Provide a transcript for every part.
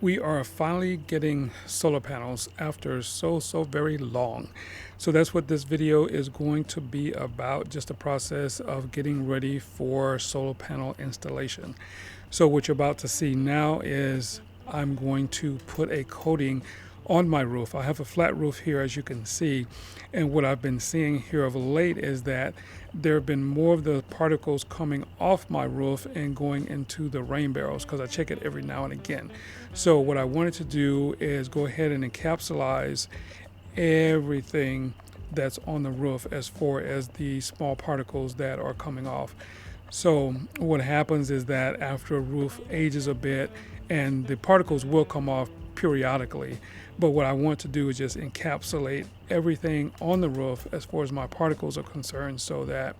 We are finally getting solar panels after so very long. So that's what this video is going to be about, just the process of getting ready for solar panel installation. So what you're about to see now is I'm going to put a coating on my roof. I have a flat roof here, as you can see, and what I've been seeing here of late is that there have been more of the particles coming off my roof and going into the rain barrels, because I check it every now and again. So what I wanted to do is go ahead and encapsulize everything that's on the roof as far as the small particles that are coming off. So what happens is that after a roof ages a bit, and the particles will come off periodically, but what I want to do is just encapsulate everything on the roof as far as my particles are concerned, so that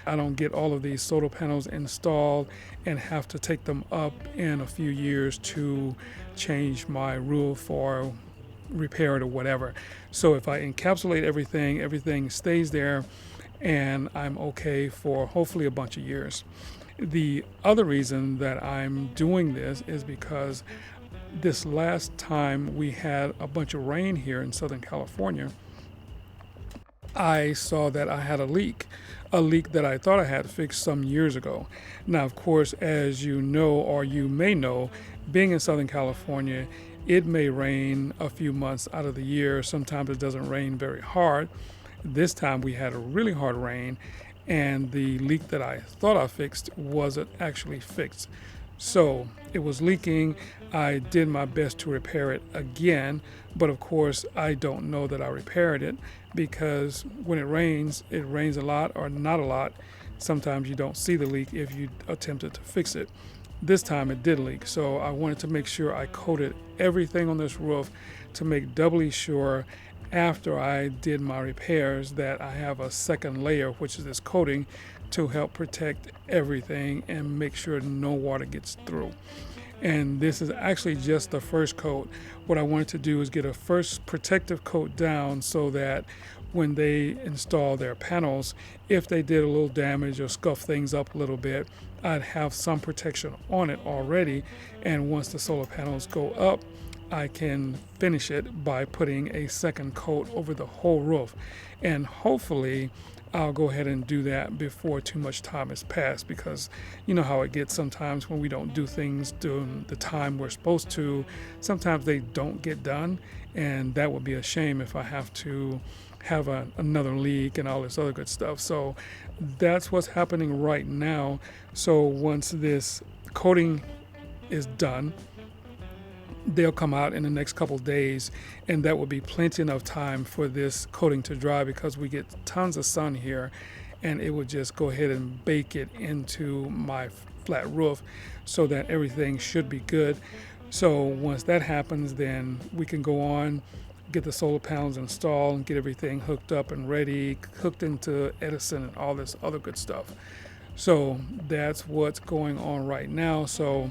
I don't get all of these solar panels installed and have to take them up in a few years to change my roof or repair it or whatever. So if I encapsulate everything, everything stays there and I'm okay for hopefully a bunch of years. The other reason that I'm doing this is because this last time we had a bunch of rain here in Southern California, I saw that I had a leak that I thought I had fixed some years ago. Now, of course, as you know, or you may know, being in Southern California, it may rain a few months out of the year. Sometimes it doesn't rain very hard. This time we had a really hard rain, and the leak that I thought I fixed wasn't actually fixed. So it was leaking. I did my best to repair it again, but of course I don't know that I repaired it, because when it rains a lot or not a lot. Sometimes you don't see the leak if you attempted to fix it. This time it did leak, so I wanted to make sure I coated everything on this roof to make doubly sure after I did my repairs that I have a second layer, which is this coating, to help protect everything and make sure no water gets through. And this is actually just the first coat. What I wanted to do is get a first protective coat down so that when they install their panels, if they did a little damage or scuff things up a little bit, I'd have some protection on it already. And once the solar panels go up, I can finish it by putting a second coat over the whole roof. And hopefully I'll go ahead and do that before too much time has passed, because you know how it gets sometimes when we don't do things during the time we're supposed to. Sometimes they don't get done, and that would be a shame if I have to have another leak and all this other good stuff. So that's what's happening right now. So once this coating is done, they'll come out in the next couple days, and that will be plenty enough time for this coating to dry, because we get tons of sun here, and it would just go ahead and bake it into my flat roof, so that everything should be good. So once that happens, then we can go on, get the solar panels installed and get everything hooked up and ready, hooked into Edison and all this other good stuff. So that's what's going on right now. So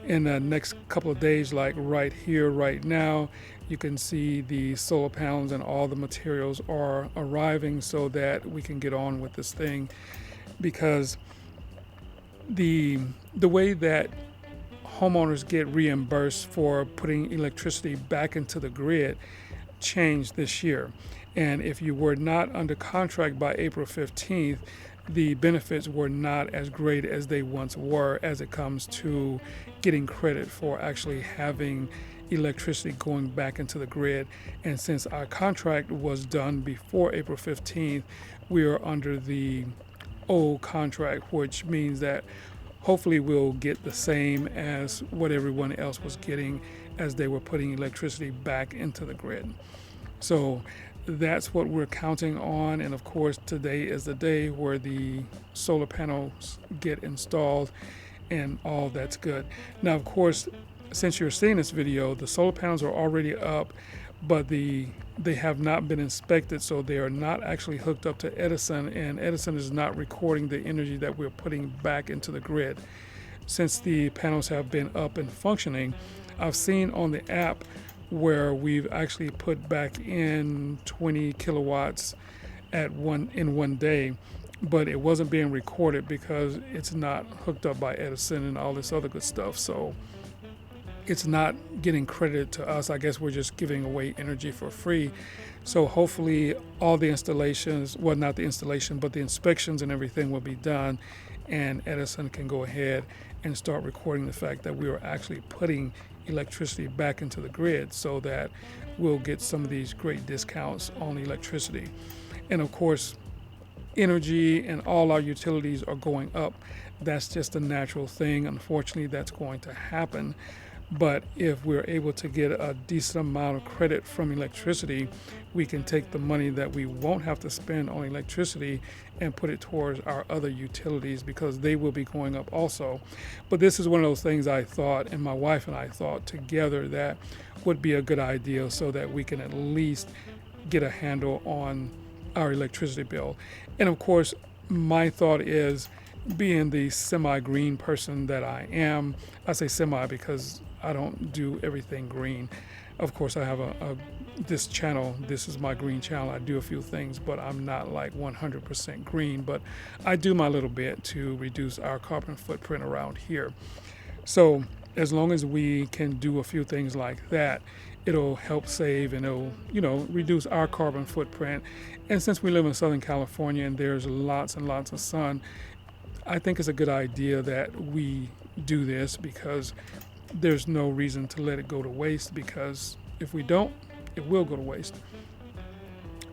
in the next couple of days, like right here, right now, you can see the solar panels and all the materials are arriving so that we can get on with this thing. Because the way that homeowners get reimbursed for putting electricity back into the grid changed this year. And if you were not under contract by April 15th, the benefits were not as great as they once were as it comes to getting credit for actually having electricity going back into the grid. And since our contract was done before April 15th, we are under the old contract, which means that hopefully we'll get the same as what everyone else was getting as they were putting electricity back into the grid. So that's what we're counting on. And of course, today is the day where the solar panels get installed, and all that's good. Now, of course, since you're seeing this video, the solar panels are already up, but they have not been inspected, so they are not actually hooked up to Edison, and Edison is not recording the energy that we're putting back into the grid. Since the panels have been up and functioning, I've seen on the app where we've actually put back in 20 kilowatts in one day, but it wasn't being recorded because it's not hooked up by Edison and all this other good stuff. So it's not getting credited to us. I guess we're just giving away energy for free. So hopefully all the installations, well, not the installation, but the inspections and everything will be done, and Edison can go ahead and start recording the fact that we are actually putting electricity back into the grid, so that we'll get some of these great discounts on electricity. And of course, energy and all our utilities are going up. That's just a natural thing. Unfortunately, that's going to happen. But if we're able to get a decent amount of credit from electricity, we can take the money that we won't have to spend on electricity and put it towards our other utilities, because they will be going up also. But this is one of those things I thought, and my wife and I thought together, that would be a good idea, so that we can at least get a handle on our electricity bill. And of course, my thought is, being the semi-green person that I am, I say semi because I don't do everything green. Of course, I have this channel. This is my green channel. I do a few things, but I'm not like 100% green. But I do my little bit to reduce our carbon footprint around here. So as long as we can do a few things like that, it'll help save, and it'll, reduce our carbon footprint. And since we live in Southern California and there's lots and lots of sun, I think it's a good idea that we do this, because there's no reason to let it go to waste, because if we don't, it will go to waste.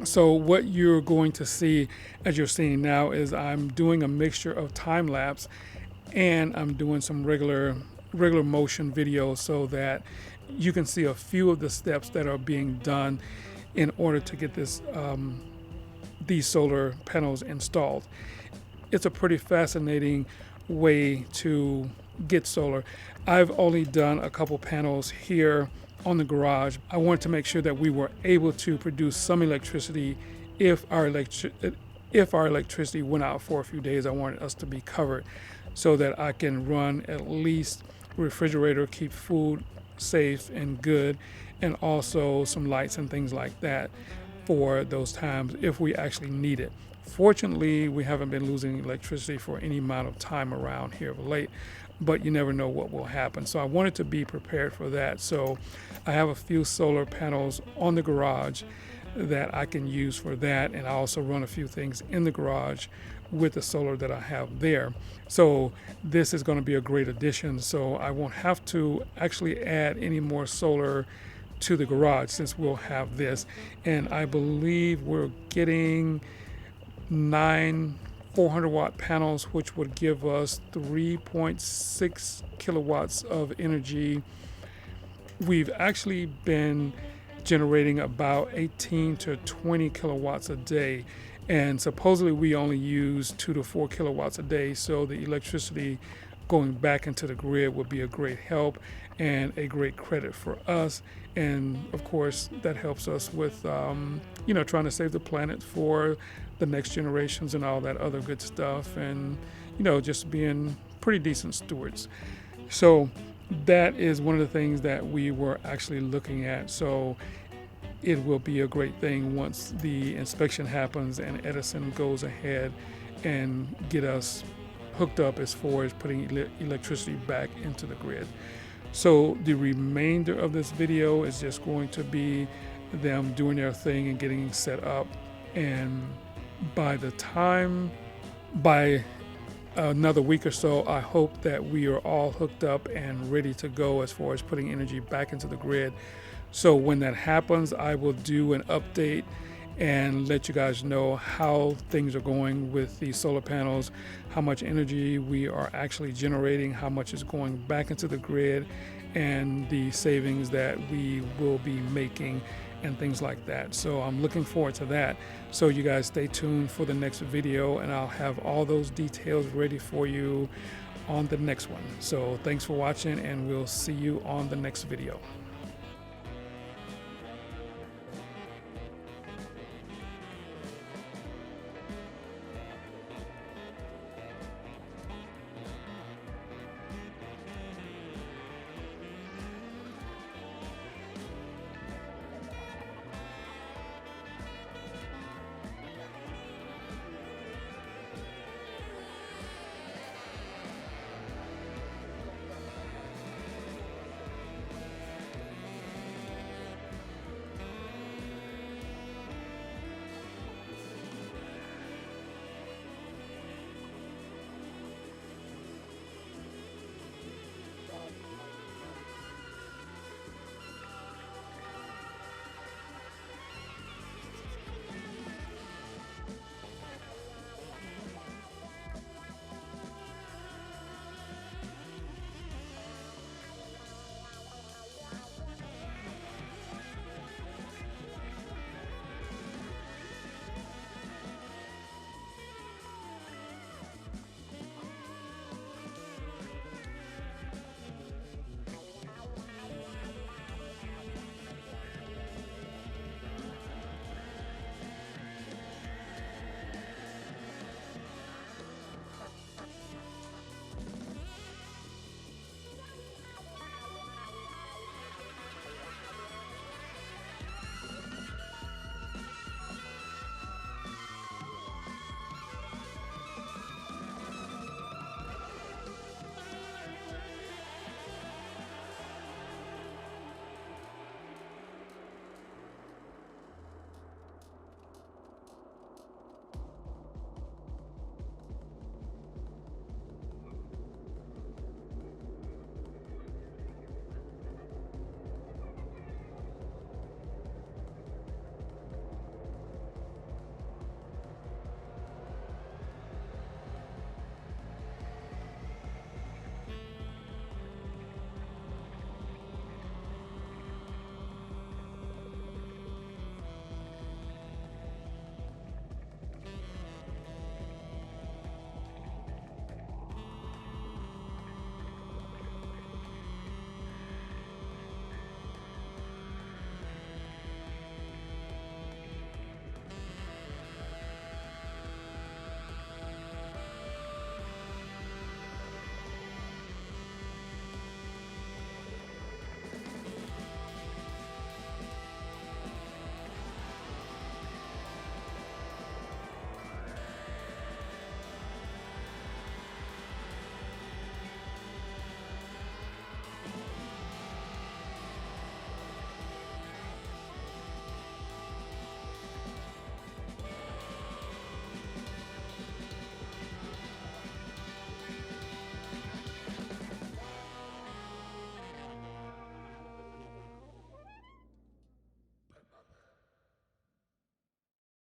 So what you're going to see, as you're seeing now, is I'm doing a mixture of time lapse, and I'm doing some regular motion videos, so that you can see a few of the steps that are being done in order to get these solar panels installed. It's a pretty fascinating way to get solar. I've only done a couple panels here on the garage. I wanted to make sure that we were able to produce some electricity if our electricity went out for a few days. I wanted us to be covered, so that I can run at least refrigerator, keep food safe and good, and also some lights and things like that for those times if we actually need it. Fortunately, we haven't been losing electricity for any amount of time around here of late, but you never know what will happen. So I wanted to be prepared for that. So I have a few solar panels on the garage that I can use for that, and I also run a few things in the garage with the solar that I have there. So this is going to be a great addition. So I won't have to actually add any more solar to the garage, since we'll have this. And I believe we're getting 9 400-watt panels, which would give us 3.6 kilowatts of energy. We've actually been generating about 18 to 20 kilowatts a day, and supposedly we only use 2 to 4 kilowatts a day. So the electricity going back into the grid would be a great help and a great credit for us. And of course, that helps us with trying to save the planet for the next generations and all that other good stuff, and just being pretty decent stewards. So that is one of the things that we were actually looking at. So it will be a great thing once the inspection happens and Edison goes ahead and get us hooked up as far as putting electricity back into the grid. So the remainder of this video is just going to be them doing their thing and getting set up, and by another week or so, I hope that we are all hooked up and ready to go as far as putting energy back into the grid. So when that happens, I will do an update and let you guys know how things are going with the solar panels, how much energy we are actually generating, how much is going back into the grid, and the savings that we will be making and things like that. So I'm looking forward to that. So you guys stay tuned for the next video, and I'll have all those details ready for you on the next one. So thanks for watching, and we'll see you on the next video.